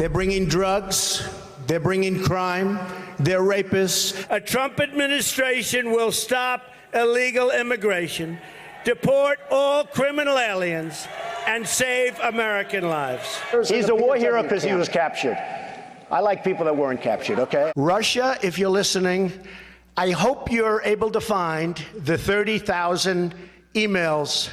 They're bringing drugs. They're bringing crime. They're rapists. A Trump administration will stop illegal immigration, deport all criminal aliens, and save American lives. He's a war hero because he was captured. I like people that weren't captured, okay? Russia, if you're listening, I hope you're able to find the 30,000 emails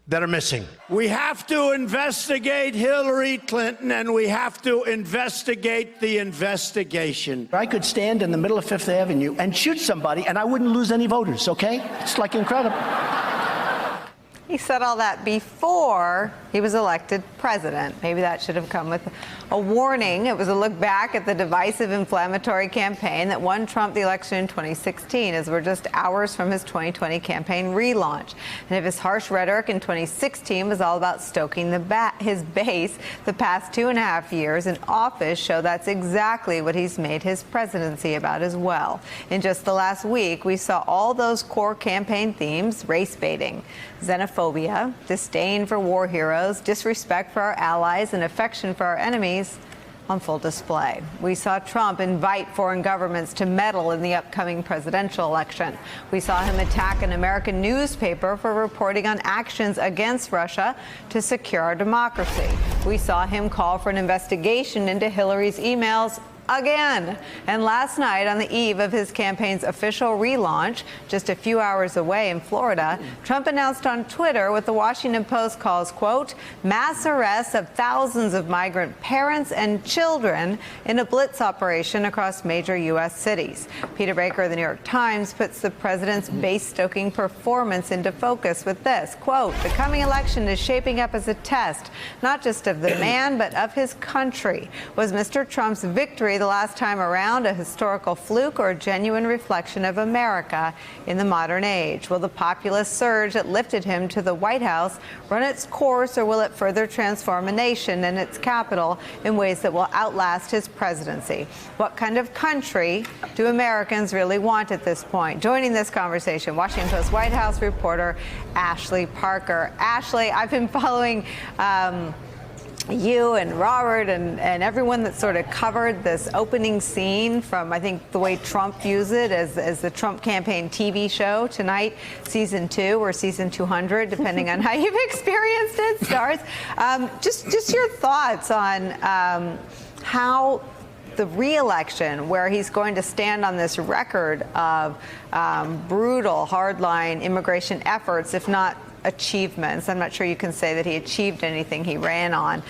that are missing. We have to investigate Hillary Clinton, and we have to investigate the investigation. I could stand in the middle of Fifth Avenue and shoot somebody, and I wouldn't lose any voters, okay? It's like incredible. He said all that before he was elected president. Maybe that should have come with a warning. It was a look back at the divisive, inflammatory campaign that won Trump the election in 2016, as we're just hours from his 2020 campaign relaunch. And if his harsh rhetoric in 2016 was all about stoking his base, the past 2.5 years in office show that's exactly what he's made his presidency about as well. In just the last week, we saw all those core campaign themes: race baiting, xenophobia, disdain for war heroes, disrespect for our allies, and affection for our enemies on full display. We saw Trump invite foreign governments to meddle in the upcoming presidential election. We saw him attack an American newspaper for reporting on actions against Russia to secure our democracy. We saw him call for an investigation into Hillary's emails again. And last night, on the eve of his campaign's official relaunch, just a few hours away in Florida, Trump announced on Twitter what the Washington Post calls, quote, mass arrests of thousands of migrant parents and children in a blitz operation across major U.S. cities. Peter Baker of the New York Times puts the president's base-stoking performance into focus with this, quote, the coming election is shaping up as a test, not just of the man, but of his country. Was Mr. Trump's victory the last time around a historical fluke or a genuine reflection of America in the modern age? Will the populist surge that lifted him to the White House run its course, or will it further transform a nation and its capital in ways that will outlast his presidency? What kind of country do Americans really want at this point? Joining this conversation, Washington Post White House reporter Ashley Parker. Ashley, I've been following you and Robert and everyone that sort of covered this opening scene from, I think, the way Trump views it as the Trump campaign TV show tonight, season 2 or season 200, depending on how you've experienced it, starts. Just your thoughts on how the re-election, where he's going to stand on this record of brutal, hardline immigration efforts, if not achievements. I'm not sure you can say that he achieved anything he ran on.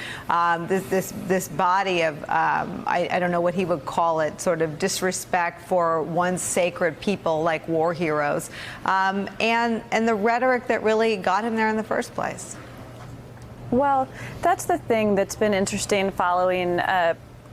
This body of, I don't know what he would call it, sort of disrespect for once sacred people like war heroes, and the rhetoric that really got him there in the first place. Well, that's the thing that's been interesting following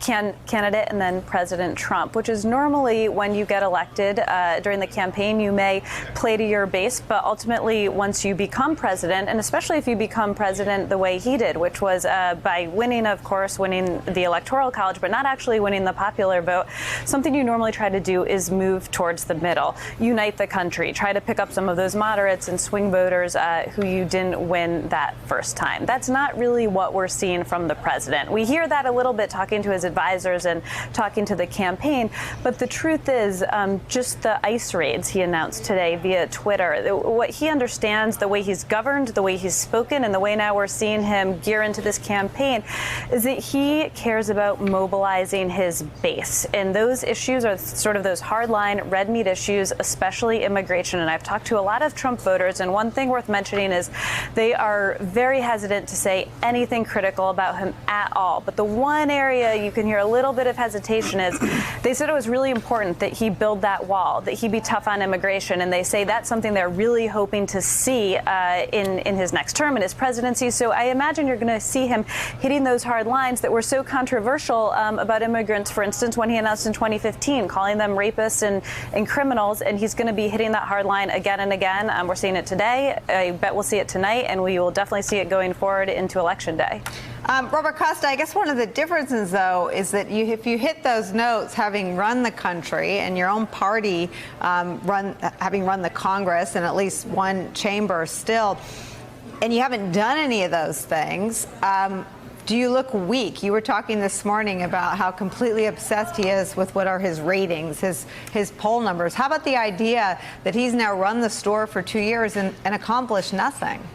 candidate and then President Trump, which is normally when you get elected during the campaign, you may play to your base, but ultimately once you become president, and especially if you become president the way he did, which was by winning, of course, winning the Electoral College, but not actually winning the popular vote, something you normally try to do is move towards the middle, unite the country, try to pick up some of those moderates and swing voters who you didn't win that first time. That's not really what we're seeing from the president. We hear that a little bit talking to his advisors and talking to the campaign. But the truth is, just the ICE raids he announced today via Twitter, what he understands, the way he's governed, the way he's spoken, and the way now we're seeing him gear into this campaign, is that he cares about mobilizing his base. And those issues are sort of those hardline red meat issues, especially immigration. And I've talked to a lot of Trump voters, and one thing worth mentioning is they are very hesitant to say anything critical about him at all. But the one area you can hear a little bit of hesitation is they said it was really important that he build that wall, that he be tough on immigration. And they say that's something they're really hoping to see in his next term, in his presidency. So I imagine you're going to see him hitting those hard lines that were so controversial about immigrants, for instance, when he announced in 2015, calling them rapists and criminals. And he's going to be hitting that hard line again and again. We're seeing it today. I bet we'll see it tonight, and we will definitely see it going forward into Election Day. Robert Costa, I guess one of the differences, though, is that if you hit those notes, having run the country and your own party having run the Congress and at least one chamber still, and you haven't done any of those things, Do you look weak? You were talking this morning about how completely obsessed he is with what are his ratings, his poll numbers. How about the idea that he's now run the store for 2 years and accomplished nothing?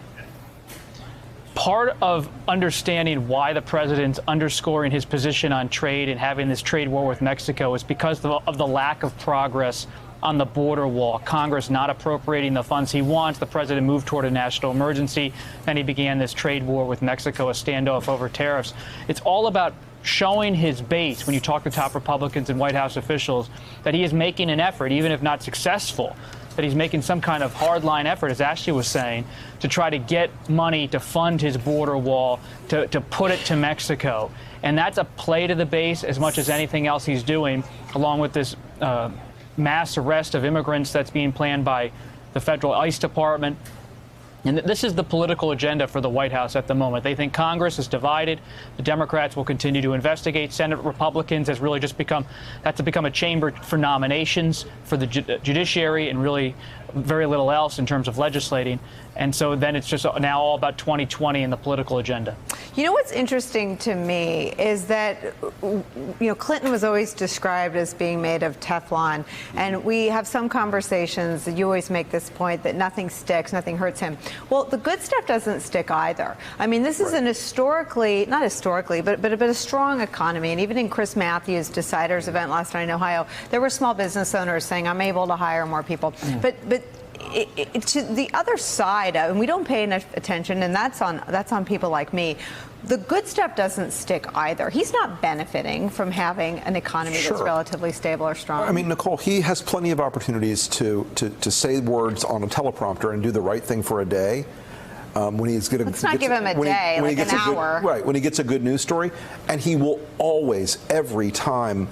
Part of understanding why the president's underscoring his position on trade and having this trade war with Mexico is because of the lack of progress on the border wall. Congress not appropriating the funds he wants. The president moved toward a national emergency. Then he began this trade war with Mexico, a standoff over tariffs. It's all about showing his base, when you talk to top Republicans and White House officials, that he is making an effort, even if not successful, that he's making some kind of hardline effort, as Ashley was saying, to try to get money to fund his border wall, to put it to Mexico. And that's a play to the base as much as anything else he's doing, along with this mass arrest of immigrants that's being planned by the federal ICE department. And this is the political agenda for the White House at the moment. They think Congress is divided. The Democrats will continue to investigate. Senate Republicans has really just become a chamber for nominations for the judiciary and really very little else in terms of legislating. And so then it's just now all about 2020 and the political agenda. You know what's interesting to me is that, Clinton was always described as being made of Teflon. And we have some conversations that you always make this point that nothing sticks, nothing hurts him. Well, the good stuff doesn't stick either. I mean, this is an not historically, but a strong economy. And even in Chris Matthews' Deciders event last night in Ohio, there were small business owners saying, I'm able to hire more people. But to the other side, and we don't pay enough attention, and that's on people like me. The good stuff doesn't stick either. He's not benefiting from having an economy that's relatively stable or strong. I mean, Nicole, he has plenty of opportunities to say words on a teleprompter and do the right thing for a day. When he's going to, let's not give him a day, like an hour. Right, when he gets a good news story, and he will always, every time,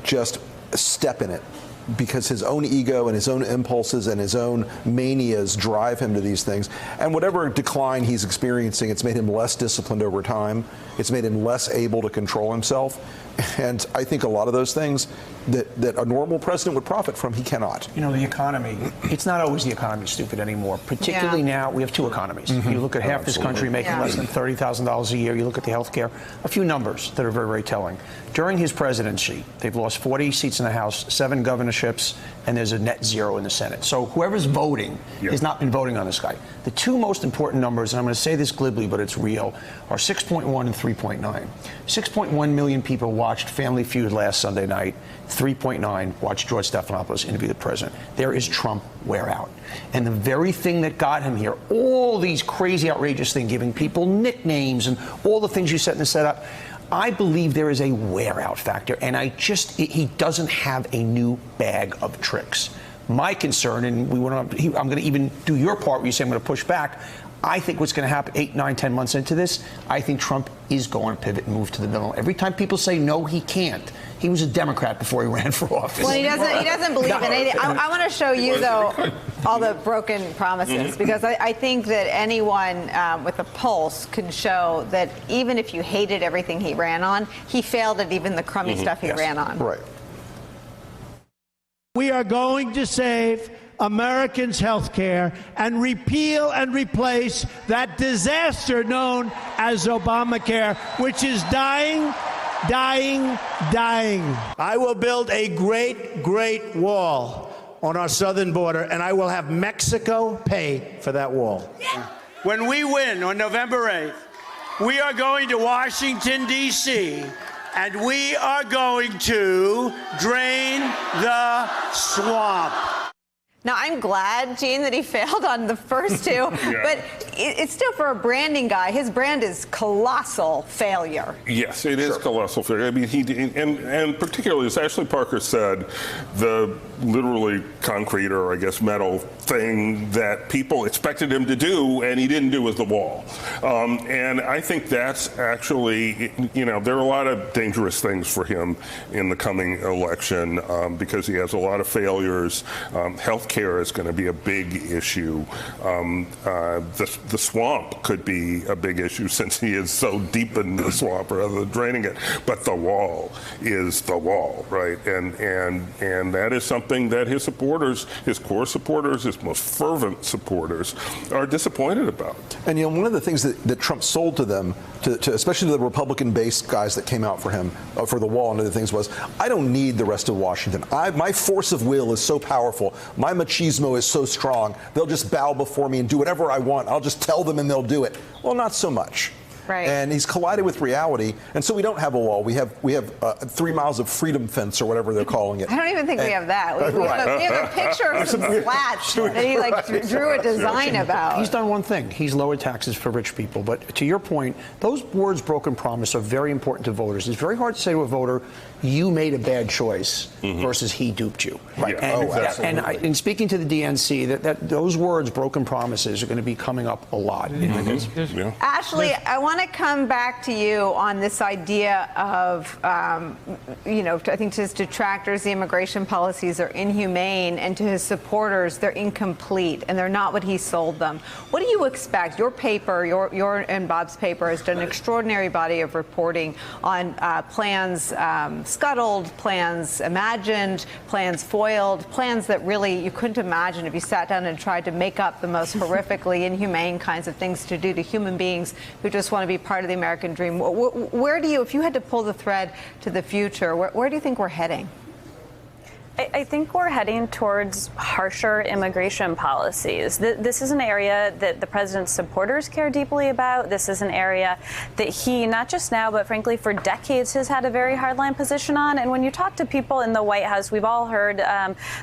just step in it, because his own ego and his own impulses and his own manias drive him to these things. And whatever decline he's experiencing, it's made him less disciplined over time. It's made him less able to control himself. And I think a lot of those things that a normal president would profit from, he cannot. You know, the economy, it's not always the economy, stupid, anymore. Particularly now, we have two economies. You look at half this country making less than $30,000 a year. You look at the health care. A few numbers that are very, very telling. During his presidency, they've lost 40 seats in the House, 7 governorships, and there's a net 0 in the Senate. So whoever's voting has not been voting on this guy. The two most important numbers, and I'm going to say this glibly, but it's real, are 6.1 and 3.9. 6.1 million people watched Family Feud last Sunday night. 3.9 watched George Stephanopoulos interview the president. There is Trump wear out. And the very thing that got him here, all these crazy, outrageous things, giving people nicknames and all the things you said in the setup, I believe there is a wear out factor, and he doesn't have a new bag of tricks. My concern, and I'm going to even do your part where you say I'm going to push back. I think what's going to happen 8, 9, 10 months into this, I think Trump is going to pivot and move to the middle. Every time people say, no, he can't. He was a Democrat before he ran for office. Well, he doesn't believe in anything. I want to show you, though, all the broken promises, because I think that anyone with a pulse can show that even if you hated everything he ran on, he failed at even the crummy stuff he ran on. Right. We are going to save Americans' health care and repeal and replace that disaster known as Obamacare, which is dying. I will build a great wall on our southern border, and I will have Mexico pay for that wall. When we win on November 8th, we are going to Washington, D.C., and we are going to drain the swamp. Now, I'm glad, Gene, that he failed on the first two, but it's still, for a branding guy, his brand is colossal failure. Yes, it is colossal failure. I mean, and particularly, as Ashley Parker said, the literally concrete, or I guess metal thing that people expected him to do and he didn't do was the wall. And I think that's actually, there are a lot of dangerous things for him in the coming election because he has a lot of failures. Health care is going to be a big issue. The swamp could be a big issue since he is so deep in the swamp rather than draining it. But the wall is the wall, right? And that is something that his supporters, his core supporters, his most fervent supporters, are disappointed about. And one of the things that Trump sold to them, to especially the Republican-based guys that came out for him, for the wall and other things, was, I don't need the rest of Washington. My force of will is so powerful. My machismo is so strong. They'll just bow before me and do whatever I want. I'll just tell them and they'll do it. Well, not so much. Right. And he's collided with reality, and so we don't have a wall. We have 3 miles of freedom fence, or whatever they're calling it. I don't even think we have that. We have a picture of some slats that he drew a design about. He's done one thing. He's lowered taxes for rich people. But to your point, those words broken promise are very important to voters. It's very hard to say to a voter, you made a bad choice versus he duped you. Right. Yeah. And in speaking to the DNC, that those words, broken promises, are going to be coming up a lot. Ashley, I want to come back to you on this idea of, I think to his detractors, the immigration policies are inhumane, and to his supporters, they're incomplete, and they're not what he sold them. What do you expect? Your paper, your and Bob's paper, has done an extraordinary body of reporting on plans scuttled, plans imagined, plans foiled, plans that really you couldn't imagine if you sat down and tried to make up the most horrifically inhumane kinds of things to do to human beings who just want to be part of the American dream. Where do you, if you had to pull the thread to the future, where do you think we're heading? I think we're heading towards harsher immigration policies. This is an area that the president's supporters care deeply about. This is an area that he, not just now, but frankly for decades, has had a very hardline position on. And when you talk to people in the White House, we've all heard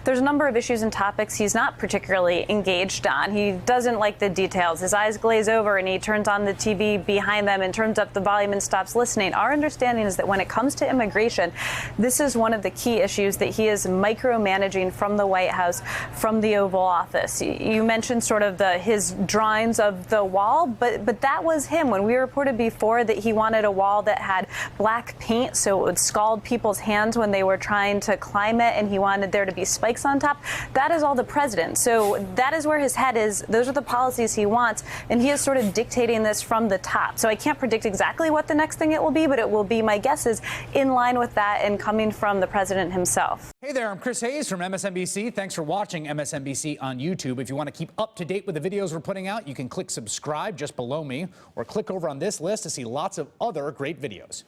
there's a number of issues and topics he's not particularly engaged on. He doesn't like the details. His eyes glaze over and he turns on the TV behind them and turns up the volume and stops listening. Our understanding is that when it comes to immigration, this is one of the key issues that he is micromanaging from the White House, from the Oval Office. You mentioned sort of his drawings of the wall, but that was him. When we reported before that he wanted a wall that had black paint so it would scald people's hands when they were trying to climb it, and he wanted there to be spikes on top, that is all the president. So that is where his head is. Those are the policies he wants, and he is sort of dictating this from the top. So I can't predict exactly what the next thing it will be, but it will be, my guess is, in line with that and coming from the president himself. Hey there, I'm Chris Hayes from MSNBC. Thanks for watching MSNBC on YouTube. If you want to keep up to date with the videos we're putting out, you can click subscribe just below me, or click over on this list to see lots of other great videos.